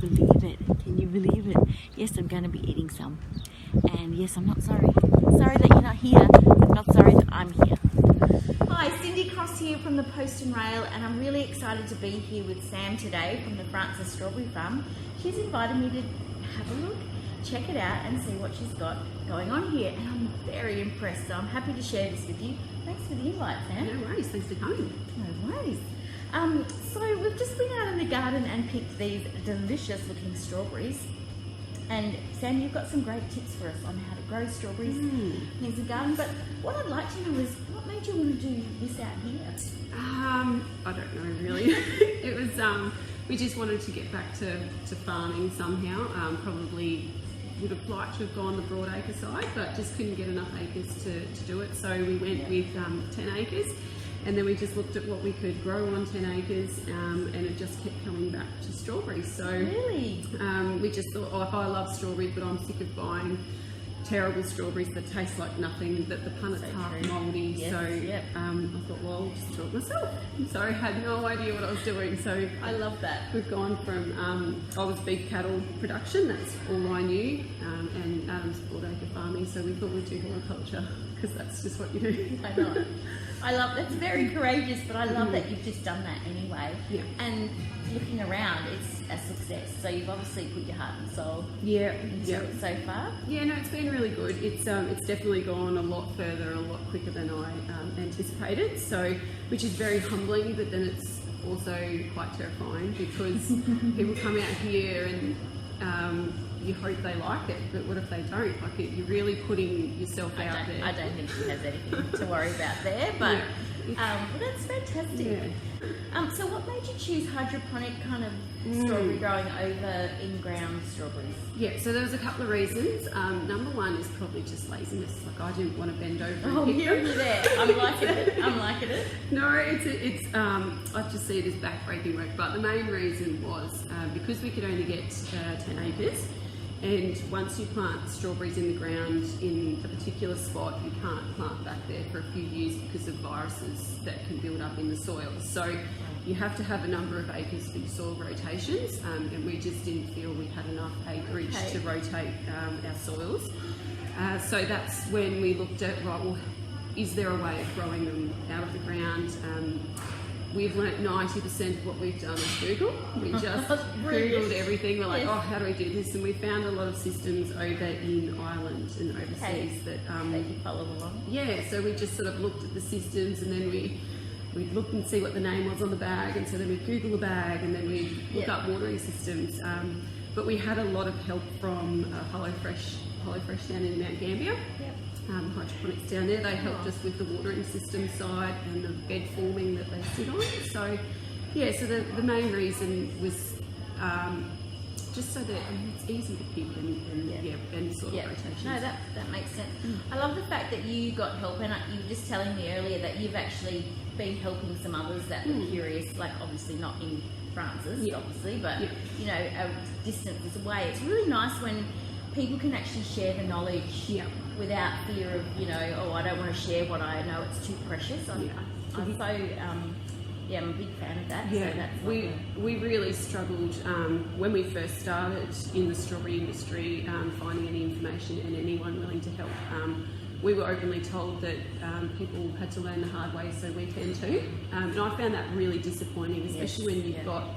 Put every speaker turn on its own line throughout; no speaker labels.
believe it? Can you believe it? Yes, I'm going to be eating some. And yes, I'm not sorry. Sorry that you're not here. I'm not sorry that I'm here. Hi, Cindy Cross here from the Post and Rail, and I'm really excited to be here with Sam today from the Frances Strawberry Farm. She's invited me to have a look, check it out and see what she's got going on here, and I'm very impressed, so I'm happy to share this with you. Thanks for the invite, Sam.
No worries, thanks for coming.
No worries. So we've just been out in the garden and picked these delicious looking strawberries. And Sam, you've got some great tips for us on how to grow strawberries in the garden. But what I'd like to know is, what made you want to do this out here?
I don't know really. It was, we just wanted to get back to farming somehow. Probably would have liked to have gone the broadacre side, but just couldn't get enough acres to do it. So we went with 10 acres. And then we just looked at what we could grow on 10 acres, and it just kept coming back to strawberries. So
Really?
we just thought, oh, if I love strawberries, but I'm sick of buying terrible strawberries that taste like nothing, that the punnet's half mouldy.
Yes,
so
yep.
I thought, well, I'll just do it myself. So I had no idea what I was doing. So
I love that.
we've gone from, I was beef cattle production, that's all I knew, and Adam's broadacre farming, so we thought we'd do horticulture, because that's just what you do.
I know. I love that's very courageous, but I love that you've just done that anyway.
Yeah.
And looking around, it's a success. So you've obviously put your heart and soul into it so far.
Yeah, no, it's been really good. It's definitely gone a lot further, a lot quicker than I anticipated. So, which is very humbling, but then it's also quite terrifying because people come out here and you hope they like it, but what if they don't? Like you're really putting yourself out there.
I don't think she has anything to worry about there, but well, that's fantastic.
Yeah.
So what made you choose hydroponic kind of strawberry growing over in-ground strawberries?
Yeah, so there was a couple of reasons. Number one is probably just laziness. Like I didn't want to bend over and pick
you're
them.
there. I'm liking it. I'm liking it.
No, it's I just see it as backbreaking work. But the main reason was because we could only get 10 acres, and once you plant strawberries in the ground in a particular spot, you can't plant back there for a few years because of viruses that can build up in the soil. So you have to have a number of acres for your soil rotations, and we just didn't feel we had enough acreage to rotate our soils. So that's when we looked at, right, well, is there a way of growing them out of the ground? We've learnt 90% of what we've done is Google. We just Googled everything. We're like, oh, how do we do this? And we found a lot of systems over in Ireland and overseas that
you follow along.
Yeah, so we just sort of looked at the systems, and then we'd look and see what the name was on the bag, and so then we'd Google the bag, and then we'd look up watering systems. But we had a lot of help from HelloFresh down in Mount Gambier. Hydroponics down there. They helped us with the watering system side and the bed forming that they sit on. So yeah, so the main reason was just so that it's easy to pick and sort of rotations.
No, that makes sense. I love the fact that you got help, and you were just telling me earlier that you've actually been helping some others that were curious, like obviously not in Frances, obviously, but you know, a distance away. It's really nice when people can actually share the knowledge without fear of, you know, oh, I don't want to share what I know, it's too precious. I'm so, I'm a big fan of that.
Yeah,
so that's
we really struggled when we first started in the strawberry industry, finding any information and anyone willing to help. We were openly told that people had to learn the hard way, so we can too. And I found that really disappointing, especially when you've got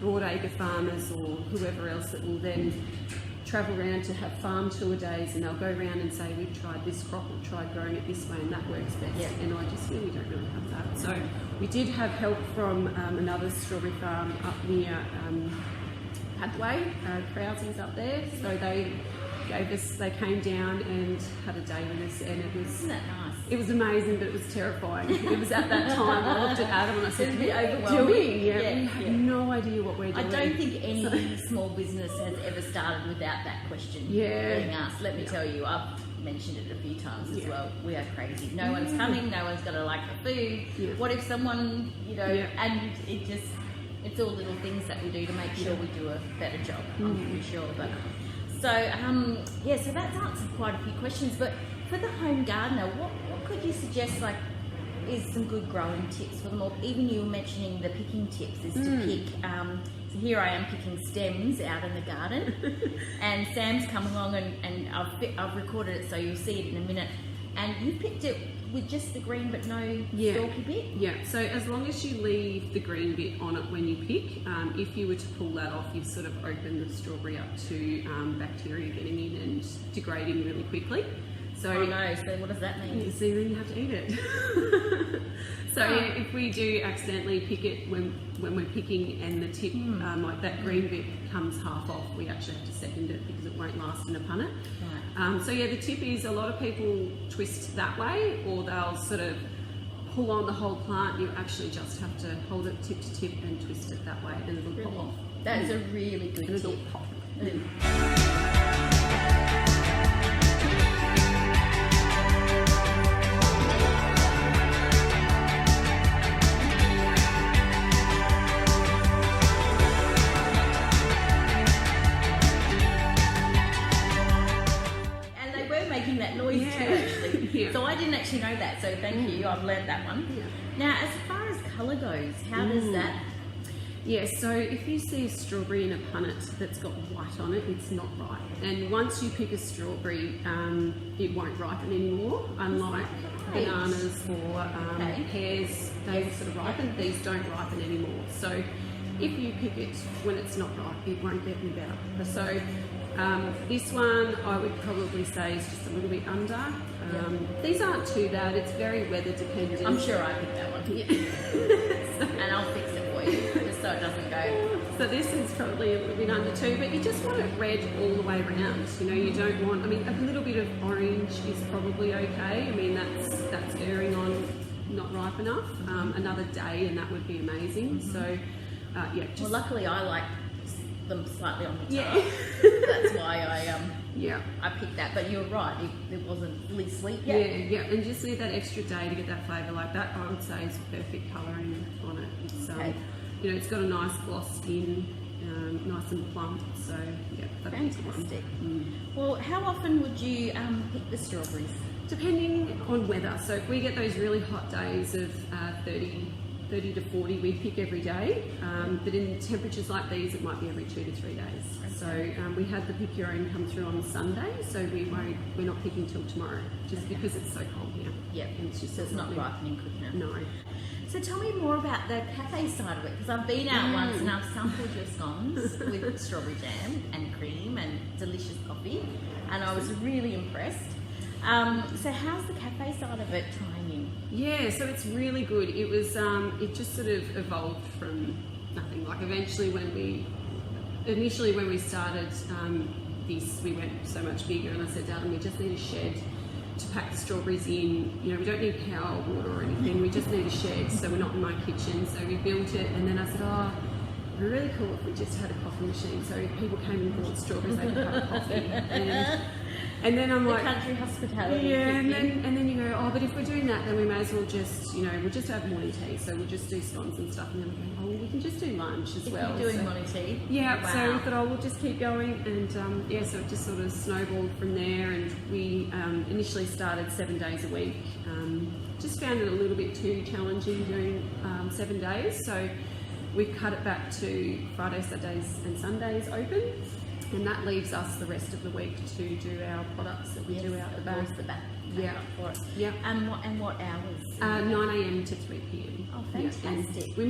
broadacre farmers or whoever else that will then travel around to have farm tour days, and they'll go around and say, we've tried this crop or tried growing it this way and that works best. And I just really don't really have that. So we did have help from another strawberry farm up near Hathaway, Krause's up there. So they came down and had a day with us, and it was,
isn't that nice?
It was amazing, but it was terrifying. It was at that time I looked at Adam and I said,
It'd be
overwhelming. We
have
no idea what we're doing.
I don't think any small business has ever started without that question being asked. Let me tell you, I've mentioned it a few times as well. We are crazy. No one's coming, no one's going to like the food. What if someone, and it's all little things that we do to make sure we do a better job, I'm pretty sure. But so that's answered quite a few questions. But for the home gardener, what could you suggest, like is some good growing tips for them all? Even you were mentioning the picking tips is to pick. So here I am picking stems out in the garden, and Sam's come along and I've recorded it so you'll see it in a minute. And you picked it with just the green but no stalky bit?
Yeah, so as long as you leave the green bit on it when you pick, if you were to pull that off, you've sort of opened the strawberry up to bacteria getting in and degrading really quickly. So,
oh no, so what does that mean?
You see, then you have to eat it. So if we do accidentally pick it when we're picking and the tip, like that green bit comes half off, we actually have to second it because it won't last in a punnet.
Right.
So yeah, the tip is a lot of people twist that way, or they'll sort of pull on the whole plant. You actually just have to hold it tip to tip and twist it that way, and it'll pop off.
That is a really good
And
tip.
it'll pop.
And they were making that noise too, actually.
Yeah.
So I didn't actually know that, so thank you. I've learned that one.
Yeah.
Now, as far as colour goes, how does that...
Yeah, so if you see a strawberry in a punnet that's got white on it, it's not ripe. And once you pick a strawberry, it won't ripen anymore, unlike bananas or pears, they sort of ripen. These don't ripen anymore. So if you pick it when it's not ripe, it won't get any better. So this one I would probably say is just a little bit under. These aren't too bad, it's very weather dependent.
I'm sure I picked that one.
Yeah.
And I'll fix it for you, just so it doesn't go...
So this is probably a little bit under 2, but you just want it red all the way around. You know, you don't want, I mean, a little bit of orange is probably okay. I mean, that's erring on not ripe enough. Another day and that would be amazing. So, yeah. Just,
Well, luckily I like them slightly on the top.
Yeah.
That's why
yeah.
I picked that. But you're right, it wasn't fully sweet yet.
Yeah, and just need that extra day to get that flavour like that. I would say is perfect colouring on it. It's you know, it's got a nice gloss skin, nice and plump. So yeah, that'd be a good one.
Fantastic. Well, how often would you pick the strawberries?
Depending on weather. So if we get those really hot days of 30 to 40, we pick every day. But in temperatures like these, it might be every 2 to 3 days. So we had the pick your own come through on Sunday, so we're not picking till tomorrow, just because it's so cold here.
Yep.
And it's just
So it's not ripening quick enough.
No.
So tell me more about the cafe side of it, because I've been out once and I've sampled your scones with strawberry jam and cream and delicious coffee, and I was really impressed. So how's the cafe side of it tying in?
Yeah, so it's really good. It was, it just sort of evolved from nothing. Like initially when we started this, we went so much bigger, and I said, Darren, we just need a shed to pack the strawberries in. You know, we don't need power, water or anything, we just need a shed, so we're not in my kitchen. So we built it, and then I said, oh, it'd be really cool if we just had a coffee machine, so if people came and bought strawberries, they could have a coffee. And then I'm like,
country hospitality.
yeah, and then you go, oh, but if we're doing that, then we may as well just, you know, we'll just have morning tea, so we'll just do scones and stuff, and then we go, oh, well, we can just do lunch as well.
You're doing
so,
morning tea?
yeah,
Wow.
so we thought, oh, we'll just keep going, and yeah, so it just sort of snowballed from there, and we initially started 7 days a week. Just found it a little bit too challenging doing 7 days, so we cut it back to Fridays, Saturdays and Sundays open, and that leaves us the rest of the week to do our products that we do out the back.
The back.
Yeah.
For it.
Yeah.
And what hours?
9 a.m. to 3 p.m.
Oh,
Yeah,
fantastic.
and we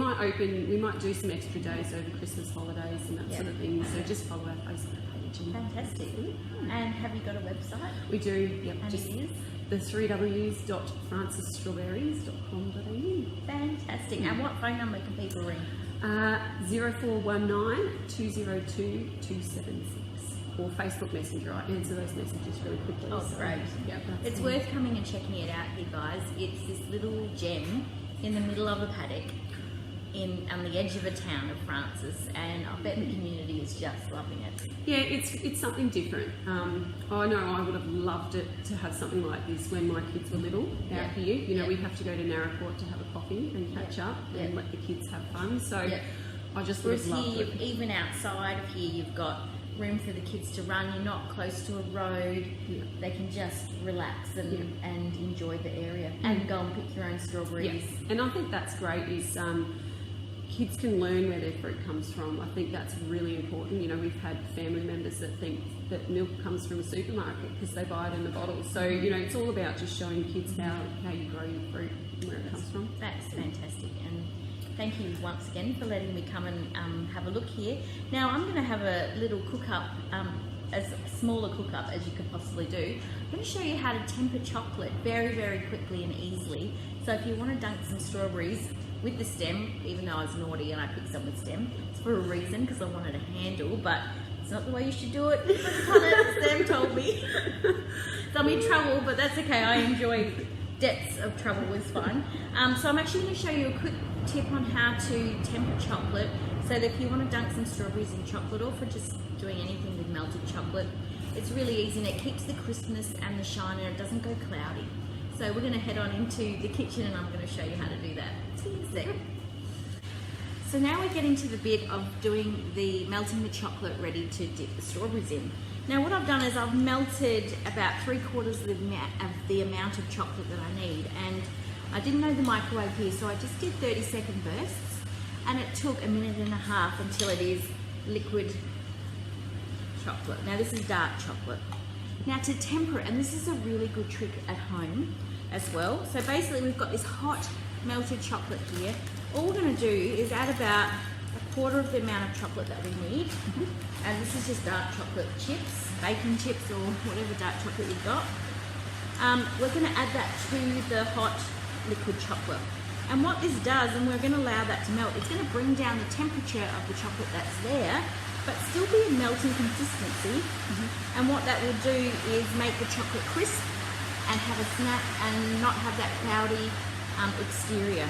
might do some extra days over Christmas holidays and that sort of thing, so just follow our Facebook page. And
Fantastic. And have you got a website?
we do, yep,
And
just
it is?
the 3 W's.francisstrawberries.com.au.
Fantastic. And what phone number can people ring?
0419 202 276, or Facebook Messenger. I answer those messages really quickly.
Oh,
so,
great.
Yeah,
It's worth coming and checking it out here, guys. It's this little gem in the middle of a paddock on the edge of a town of Francis, and I bet the community is just loving it.
Yeah, it's something different. I know I would have loved it to have something like this when my kids were little out here. You know, we have to go to Narraport to have a coffee and catch up and let the kids have fun. So I just would
Whereas
have loved
here,
it.
even outside of here, you've got room for the kids to run. You're not close to a road.
Yeah.
They can just relax and enjoy the area and go and pick your own
Yeah,
strawberries.
and I think that's great. Is kids can learn where their fruit comes from. I think that's really important. You know, we've had family members that think that milk comes from a supermarket because they buy it in a bottle. So you know, it's all about just showing kids how you grow your fruit and where it comes from.
That's fantastic, and thank you once again for letting me come and have a look here. Now I'm going to have a little cook up, as small a cook up as you could possibly do. I'm going to show you how to temper chocolate very, very quickly and easily. So if you want to dunk some strawberries with the stem, even though I was naughty and I picked some with stem, it's for a reason, because I wanted a handle, but it's not the way you should do it. Sam told me. So I'm in trouble, but that's okay. I enjoy depths of trouble, it's fine. So I'm actually going to show you a quick tip on how to temper chocolate, so that if you want to dunk some strawberries in chocolate, or for just doing anything with melted chocolate, it's really easy and it keeps the crispness and the shine and it doesn't go cloudy. So we're going to head on into the kitchen and I'm going to show you how to do that. See you in a sec. So now we're getting to the bit of doing melting the chocolate ready to dip the strawberries in. Now what I've done is I've melted about 3/4 of the amount of chocolate that I need, and I didn't know the microwave here, so I just did 30-second bursts, and it took 1.5 minutes until it is liquid chocolate. Now this is dark chocolate. Now to temper it, and this is a really good trick at home as well. So basically we've got this hot melted chocolate here. All we're going to do is add about 1/4 of the amount of chocolate that we need. And this is just dark chocolate chips, baking chips or whatever dark chocolate you've got. We're going to add that to the hot liquid chocolate. And what this does, and we're going to allow that to melt, it's going to bring down the temperature of the chocolate that's there, but still be a melting consistency. And what that will do is make the chocolate crisp and have a snap and not have that cloudy exterior.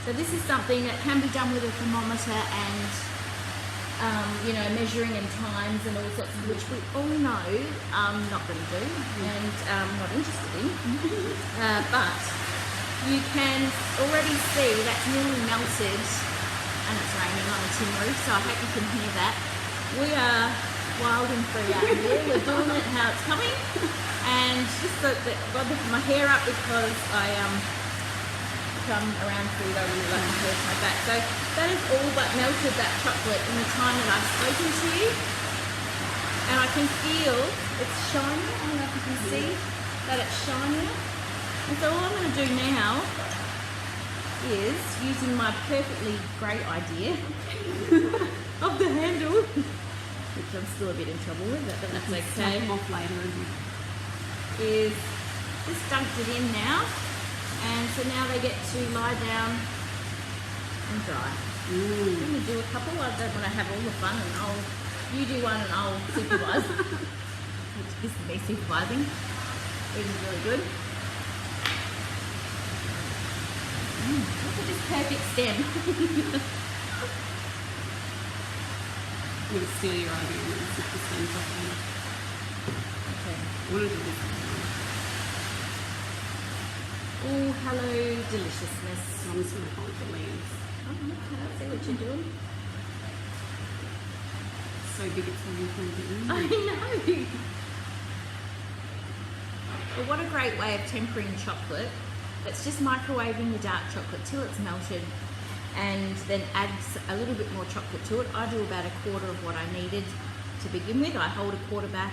So this is something that can be done with a thermometer and you know, measuring in times and all sorts of, which we all know I'm not going to do and not interested in. But you can already see that's nearly melted, and it's raining on the tin roof, so I hope you can hear that. We are wild and free out here. We're doing it how it's coming, and just got my hair up because I come around food. I really like to hurt my back. So that is all but melted that chocolate in the time that I've spoken to you, and I can feel it's shiny. I don't know if you can see that it's shinier. And so all I'm going to do now is, using my perfectly great idea of the handle, which I'm still a bit in trouble with, but that's okay,
Take them off later.
is just dunked it in now, and so now they get to lie down and dry. I'm going to do a couple. I don't want to have all the fun, and you do one and I'll supervise, which is me supervising, which is really good. Look at this perfect stem.
I'm going to steal your idea and sit the stems off later.
Okay.
What is it?
Oh, hello, deliciousness.
I'm just going to hold the leaves.
Oh, okay, I see what you're doing.
So big it's going to be.
I know. But what a great way of tempering chocolate. It's just microwaving the dark chocolate till it's melted, and then add a little bit more chocolate to it. I do about 1/4 of what I needed to begin with. I hold 1/4 back,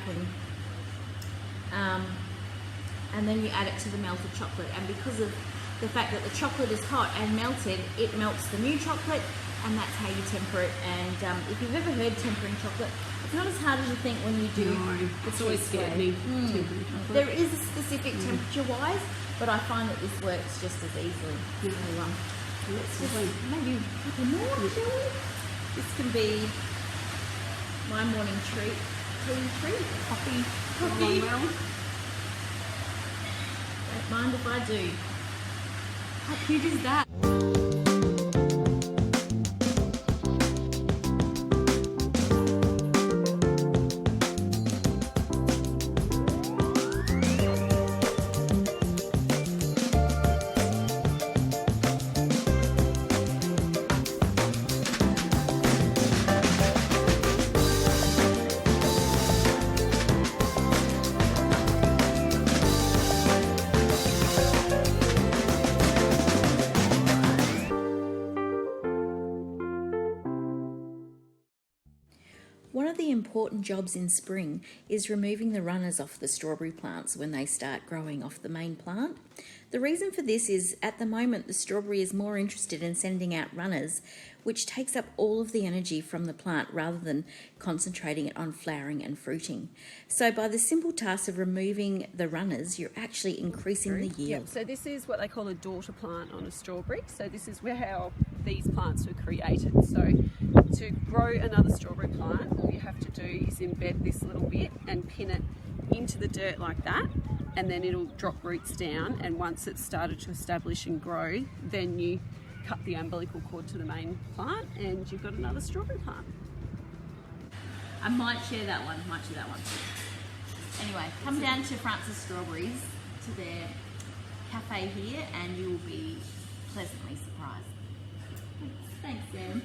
and then you add it to the melted chocolate. And because of the fact that the chocolate is hot and melted, it melts the new chocolate, and that's how you temper it. And if you've ever heard tempering chocolate, it's not as hard as you think when you do.
No, it's always scared me. Tempering chocolate.
There is a specific temperature-wise, but I find that this works just as easily.
Yeah.
So,
Let's
just
see.
maybe a couple more, shall we? This can be my morning treat. Tea treat? Coffee.
Along well.
Don't mind if I do. How cute is that? One of the important jobs in spring is removing the runners off the strawberry plants when they start growing off the main plant. The reason for this is at the moment the strawberry is more interested in sending out runners, which takes up all of the energy from the plant rather than concentrating it on flowering and fruiting. So by the simple task of removing the runners, you're actually increasing the yield.
So this is what they call a daughter plant on a strawberry. So this is how these plants were created. So to grow another strawberry plant, all you have to do is embed this little bit and pin it into the dirt like that, and then it'll drop roots down, and once it's started to establish and grow, then you cut the umbilical cord to the main plant and you've got another strawberry plant.
I might share that one, Anyway, come down to Francis Strawberries, to their cafe here, and you'll be pleasantly surprised. Thanks, Sam.